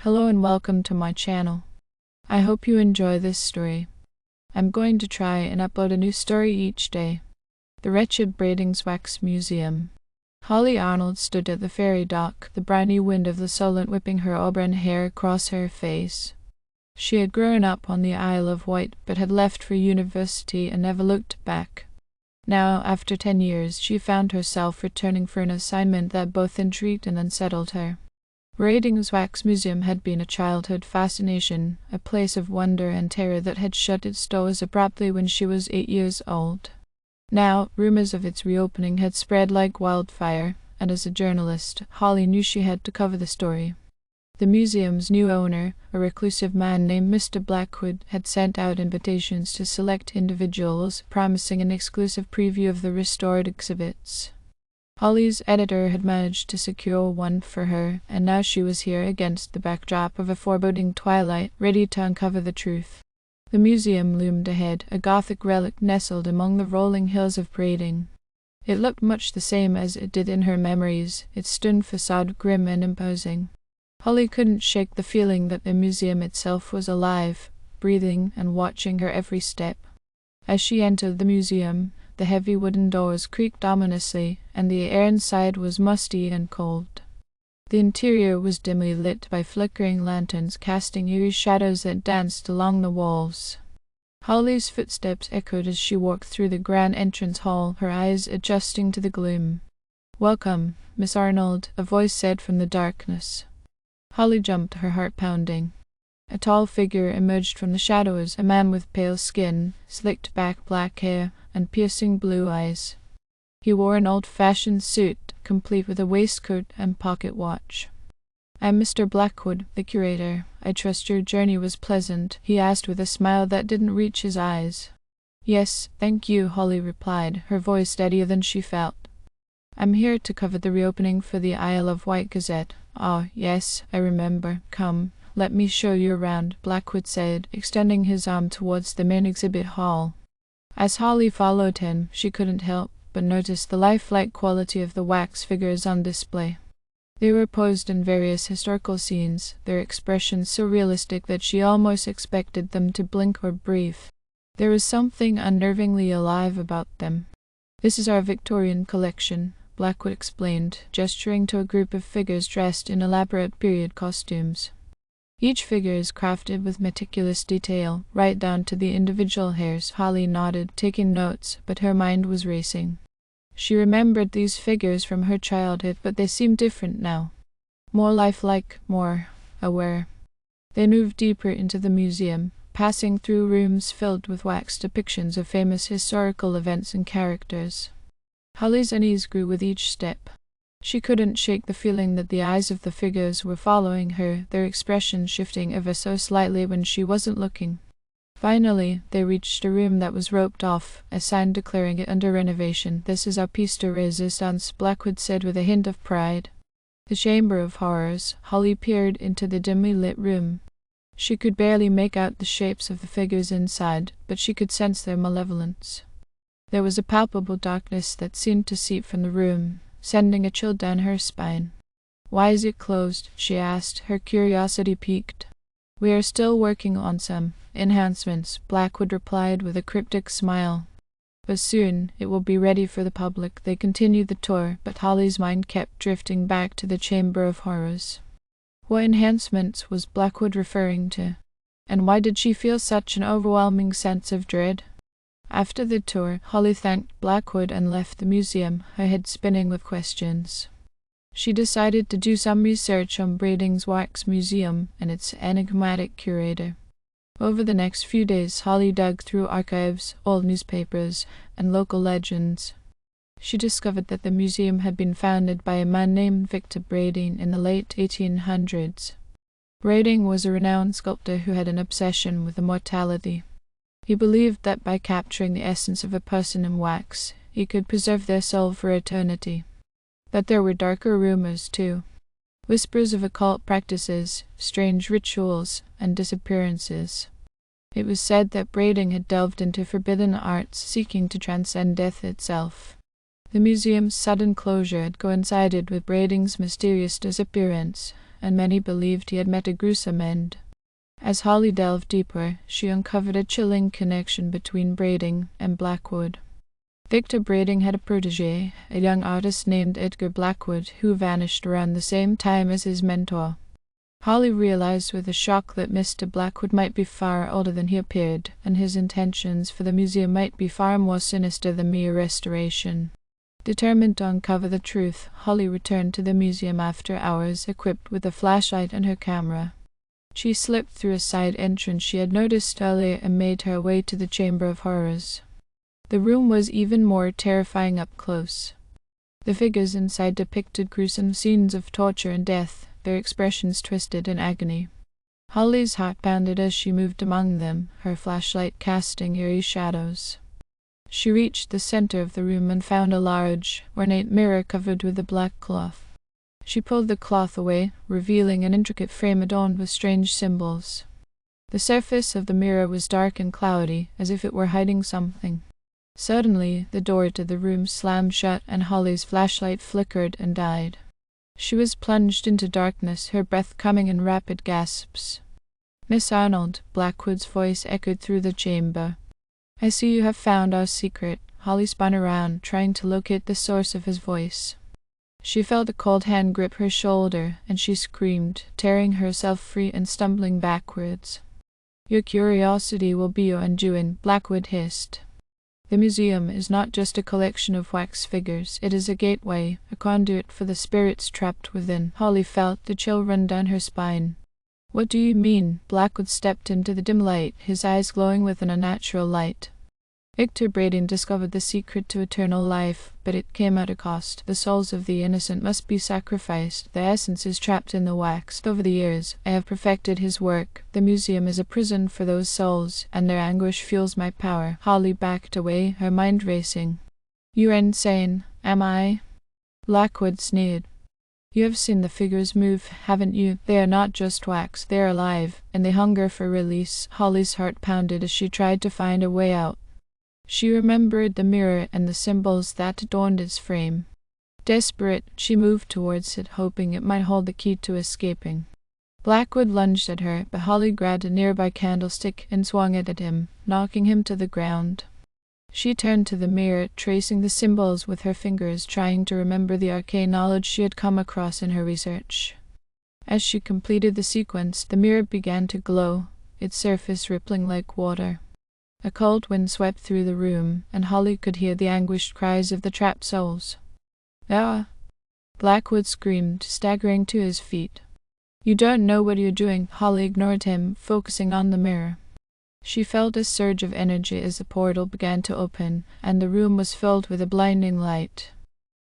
Hello and welcome to my channel. I hope you enjoy this story. I'm going to try and upload a new story each day. The Wretched Braiding's Wax Museum. Holly Arnold stood at the ferry dock, the briny wind of the Solent whipping her auburn hair across her face. She had grown up on the Isle of Wight, but had left for university and never looked back. Now, after 10 years, she found herself returning for an assignment that both intrigued and unsettled her. Braiding's Wax Museum had been a childhood fascination, a place of wonder and terror that had shut its doors abruptly when she was 8 years old. Now, rumors of its reopening had spread like wildfire, and as a journalist, Holly knew she had to cover the story. The museum's new owner, a reclusive man named Mr. Blackwood, had sent out invitations to select individuals, promising an exclusive preview of the restored exhibits. Holly's editor had managed to secure one for her, and now she was here against the backdrop of a foreboding twilight, ready to uncover the truth. The museum loomed ahead, a Gothic relic nestled among the rolling hills of Braiding. It looked much the same as it did in her memories, its stone facade grim and imposing. Holly couldn't shake the feeling that the museum itself was alive, breathing, and watching her every step. As she entered the museum, the heavy wooden doors creaked ominously, and the air inside was musty and cold. The interior was dimly lit by flickering lanterns casting eerie shadows that danced along the walls. Holly's footsteps echoed as she walked through the grand entrance hall, her eyes adjusting to the gloom. "Welcome, Miss Arnold," a voice said from the darkness. Holly jumped, her heart pounding. A tall figure emerged from the shadows, a man with pale skin, slicked back black hair, and piercing blue eyes. He wore an old-fashioned suit, complete with a waistcoat and pocket watch. "I'm Mr. Blackwood, the curator. I trust your journey was pleasant," he asked with a smile that didn't reach his eyes. "Yes, thank you," Holly replied, her voice steadier than she felt. "I'm here to cover the reopening for the Isle of Wight Gazette." "Ah, yes, I remember. Come, let me show you around," Blackwood said, extending his arm towards the main exhibit hall. As Holly followed him, she couldn't help but notice the lifelike quality of the wax figures on display. They were posed in various historical scenes, their expressions so realistic that she almost expected them to blink or breathe. There was something unnervingly alive about them. "This is our Victorian collection," Blackwood explained, gesturing to a group of figures dressed in elaborate period costumes. "Each figure is crafted with meticulous detail, right down to the individual hairs." Holly nodded, taking notes, but her mind was racing. She remembered these figures from her childhood, but they seemed different now. More lifelike, more aware. They moved deeper into the museum, passing through rooms filled with wax depictions of famous historical events and characters. Holly's unease grew with each step. She couldn't shake the feeling that the eyes of the figures were following her, their expressions shifting ever so slightly when she wasn't looking. Finally, they reached a room that was roped off, a sign declaring it under renovation. "This is our piece de resistance," Blackwood said with a hint of pride. The Chamber of Horrors. Holly peered into the dimly lit room. She could barely make out the shapes of the figures inside, but she could sense their malevolence. There was a palpable darkness that seemed to seep from the room, sending a chill down her spine. "Why is it closed?" she asked, her curiosity piqued. "We are still working on some enhancements," Blackwood replied with a cryptic smile. "But soon it will be ready for the public." They continued the tour, but Holly's mind kept drifting back to the Chamber of Horrors. What enhancements was Blackwood referring to? And why did she feel such an overwhelming sense of dread? After the tour, Holly thanked Blackwood and left the museum, her head spinning with questions. She decided to do some research on Braiding's Wax Museum and its enigmatic curator. Over the next few days, Holly dug through archives, old newspapers, and local legends. She discovered that the museum had been founded by a man named Victor Braiding in the late 1800s. Braiding was a renowned sculptor who had an obsession with immortality. He believed that by capturing the essence of a person in wax, he could preserve their soul for eternity. But there were darker rumors, too. Whispers of occult practices, strange rituals, and disappearances. It was said that Braiding had delved into forbidden arts, seeking to transcend death itself. The museum's sudden closure had coincided with Braiding's mysterious disappearance, and many believed he had met a gruesome end. As Holly delved deeper, she uncovered a chilling connection between Brading and Blackwood. Victor Brading had a protege, a young artist named Edgar Blackwood, who vanished around the same time as his mentor. Holly realized with a shock that Mr. Blackwood might be far older than he appeared, and his intentions for the museum might be far more sinister than mere restoration. Determined to uncover the truth, Holly returned to the museum after hours, equipped with a flashlight and her camera. She slipped through a side entrance she had noticed earlier and made her way to the Chamber of Horrors. The room was even more terrifying up close. The figures inside depicted gruesome scenes of torture and death, their expressions twisted in agony. Holly's heart pounded as she moved among them, her flashlight casting eerie shadows. She reached the center of the room and found a large, ornate mirror covered with a black cloth. She pulled the cloth away, revealing an intricate frame adorned with strange symbols. The surface of the mirror was dark and cloudy, as if it were hiding something. Suddenly, the door to the room slammed shut and Holly's flashlight flickered and died. She was plunged into darkness, her breath coming in rapid gasps. "Miss Arnold," Blackwood's voice echoed through the chamber. "I see you have found our secret." Holly spun around, trying to locate the source of his voice. She felt a cold hand grip her shoulder, and she screamed, tearing herself free and stumbling backwards. "Your curiosity will be your undoing," Blackwood hissed. "The museum is not just a collection of wax figures. It is a gateway, a conduit for the spirits trapped within." Holly felt the chill run down her spine. "What do you mean?" Blackwood stepped into the dim light, his eyes glowing with an unnatural light. "Victor Brading discovered the secret to eternal life, but it came at a cost. The souls of the innocent must be sacrificed. Their essence is trapped in the wax. Over the years, I have perfected his work. The museum is a prison for those souls, and their anguish fuels my power." Holly backed away, her mind racing. "You are insane. Am I?" Blackwood sneered. "You have seen the figures move, haven't you? They are not just wax, they are alive, and they hunger for release." Holly's heart pounded as she tried to find a way out. She remembered the mirror and the symbols that adorned its frame. Desperate, she moved towards it, hoping it might hold the key to escaping. Blackwood lunged at her, but Holly grabbed a nearby candlestick and swung it at him, knocking him to the ground. She turned to the mirror, tracing the symbols with her fingers, trying to remember the arcane knowledge she had come across in her research. As she completed the sequence, the mirror began to glow, its surface rippling like water. A cold wind swept through the room, and Holly could hear the anguished cries of the trapped souls. "Ah!" Blackwood screamed, staggering to his feet. "You don't know what you're doing." Holly ignored him, focusing on the mirror. She felt a surge of energy as the portal began to open, and the room was filled with a blinding light.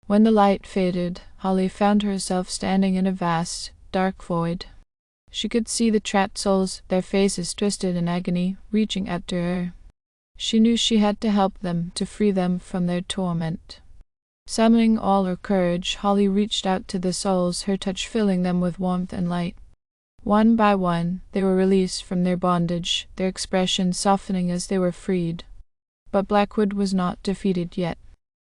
When the light faded, Holly found herself standing in a vast, dark void. She could see the trapped souls, their faces twisted in agony, reaching after her. She knew she had to help them, to free them from their torment. Summoning all her courage, Holly reached out to the souls, her touch filling them with warmth and light. One by one, they were released from their bondage, their expressions softening as they were freed. But Blackwood was not defeated yet.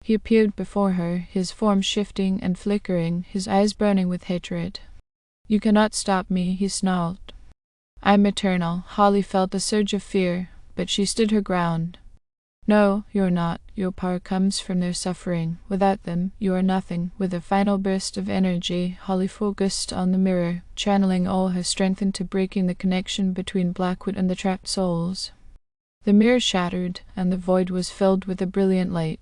He appeared before her, his form shifting and flickering, his eyes burning with hatred. "You cannot stop me," he snarled. "I'm eternal." Holly felt a surge of fear, but she stood her ground. "No, you're not. Your power comes from their suffering. Without them, you are nothing." With a final burst of energy, Holly focused on the mirror, channeling all her strength into breaking the connection between Blackwood and the trapped souls. The mirror shattered, and the void was filled with a brilliant light.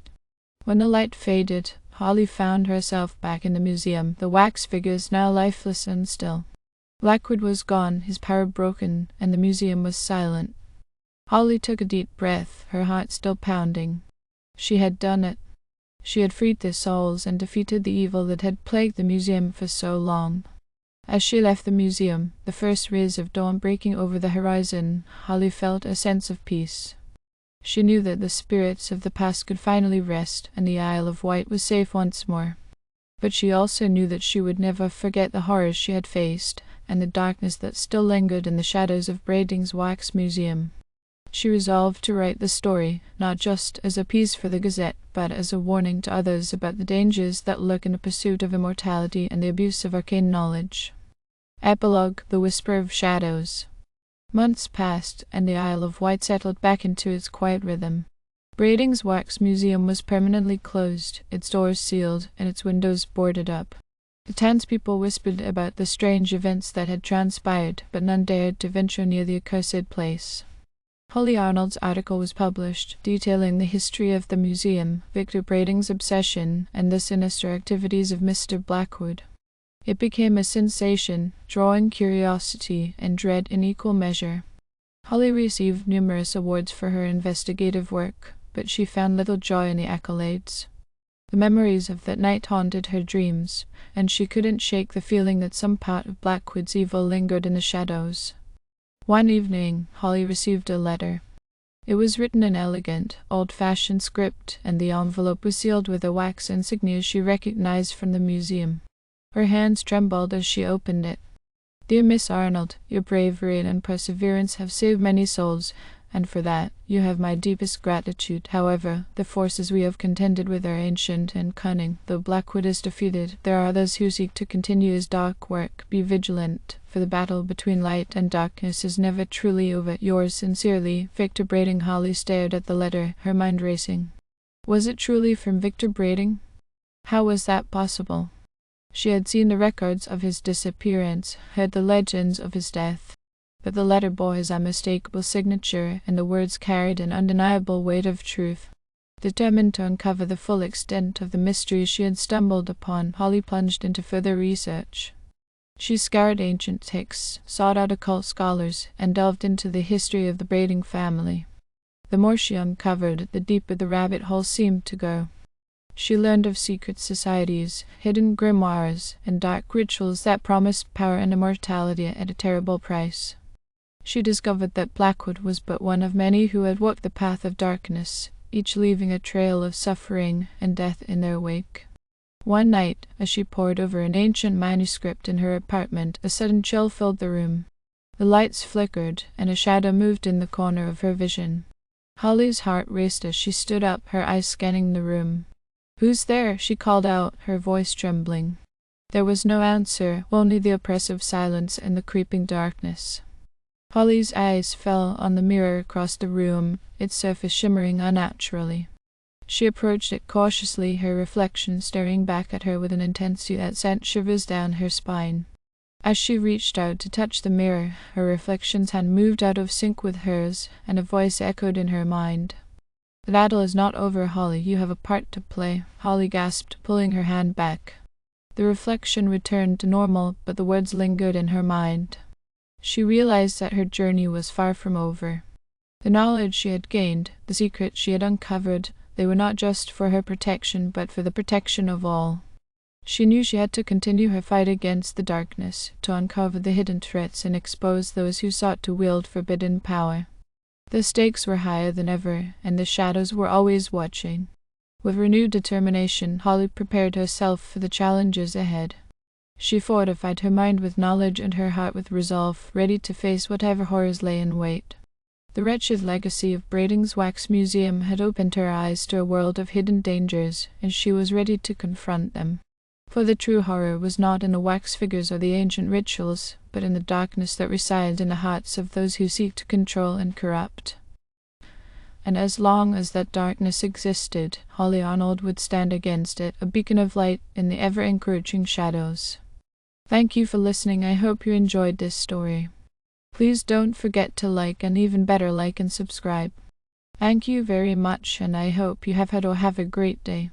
When the light faded, Holly found herself back in the museum, the wax figures now lifeless and still. Blackwood was gone, his power broken, and the museum was silent. Holly took a deep breath, her heart still pounding. She had done it. She had freed the souls and defeated the evil that had plagued the museum for so long. As she left the museum, the first rays of dawn breaking over the horizon, Holly felt a sense of peace. She knew that the spirits of the past could finally rest, and the Isle of Wight was safe once more. But she also knew that she would never forget the horrors she had faced, and the darkness that still lingered in the shadows of Brading's Wax Museum. She resolved to write the story, not just as a piece for the Gazette, but as a warning to others about the dangers that lurk in the pursuit of immortality and the abuse of arcane knowledge. Epilogue: The Whisper of Shadows. Months passed, and the Isle of Wight settled back into its quiet rhythm. Brading's Wax Museum was permanently closed, its doors sealed, and its windows boarded up. The townspeople whispered about the strange events that had transpired, but none dared to venture near the accursed place. Holly Arnold's article was published, detailing the history of the museum, Victor Brading's obsession, and the sinister activities of Mr. Blackwood. It became a sensation, drawing curiosity and dread in equal measure. Holly received numerous awards for her investigative work, but she found little joy in the accolades. The memories of that night haunted her dreams, and she couldn't shake the feeling that some part of Blackwood's evil lingered in the shadows. One evening, Holly received a letter. It was written in elegant, old-fashioned script, and the envelope was sealed with a wax insignia she recognized from the museum. Her hands trembled as she opened it. "Dear Miss Arnold, your bravery and perseverance have saved many souls, and for that you have my deepest gratitude. However, the forces we have contended with are ancient and cunning. Though Blackwood is defeated, there are others who seek to continue his dark work. Be vigilant, for the battle between light and darkness is never truly over. Yours sincerely, Victor Brading." Holly stared at the letter, her mind racing. Was it truly from Victor Brading? How was that possible? She had seen the records of his disappearance, heard the legends of his death, but the letter bore his unmistakable signature, and the words carried an undeniable weight of truth. Determined to uncover the full extent of the mystery she had stumbled upon, Holly plunged into further research. She scoured ancient texts, sought out occult scholars, and delved into the history of the Brading family. The more she uncovered, the deeper the rabbit hole seemed to go. She learned of secret societies, hidden grimoires, and dark rituals that promised power and immortality at a terrible price. She discovered that Blackwood was but one of many who had walked the path of darkness, each leaving a trail of suffering and death in their wake. One night, as she pored over an ancient manuscript in her apartment, a sudden chill filled the room. The lights flickered, and a shadow moved in the corner of her vision. Holly's heart raced as she stood up, her eyes scanning the room. "Who's there?" she called out, her voice trembling. There was no answer, only the oppressive silence and the creeping darkness. Holly's eyes fell on the mirror across the room, its surface shimmering unnaturally. She approached it cautiously, her reflection staring back at her with an intensity that sent shivers down her spine. As she reached out to touch the mirror, her reflection's hand moved out of sync with hers, and a voice echoed in her mind. "The battle is not over, Holly. You have a part to play." Holly gasped, pulling her hand back. The reflection returned to normal, but the words lingered in her mind. She realized that her journey was far from over. The knowledge she had gained, the secrets she had uncovered, they were not just for her protection, but for the protection of all. She knew she had to continue her fight against the darkness, to uncover the hidden threats and expose those who sought to wield forbidden power. The stakes were higher than ever, and the shadows were always watching. With renewed determination, Holly prepared herself for the challenges ahead. She fortified her mind with knowledge and her heart with resolve, ready to face whatever horrors lay in wait. The wretched legacy of Brading's Wax Museum had opened her eyes to a world of hidden dangers, and she was ready to confront them. For the true horror was not in the wax figures or the ancient rituals, but in the darkness that resides in the hearts of those who seek to control and corrupt. And as long as that darkness existed, Holly Arnold would stand against it, a beacon of light in the ever-encroaching shadows. Thank you for listening. I hope you enjoyed this story. Please don't forget to like, and even better, like and subscribe. Thank you very much, and I hope you have had a great day.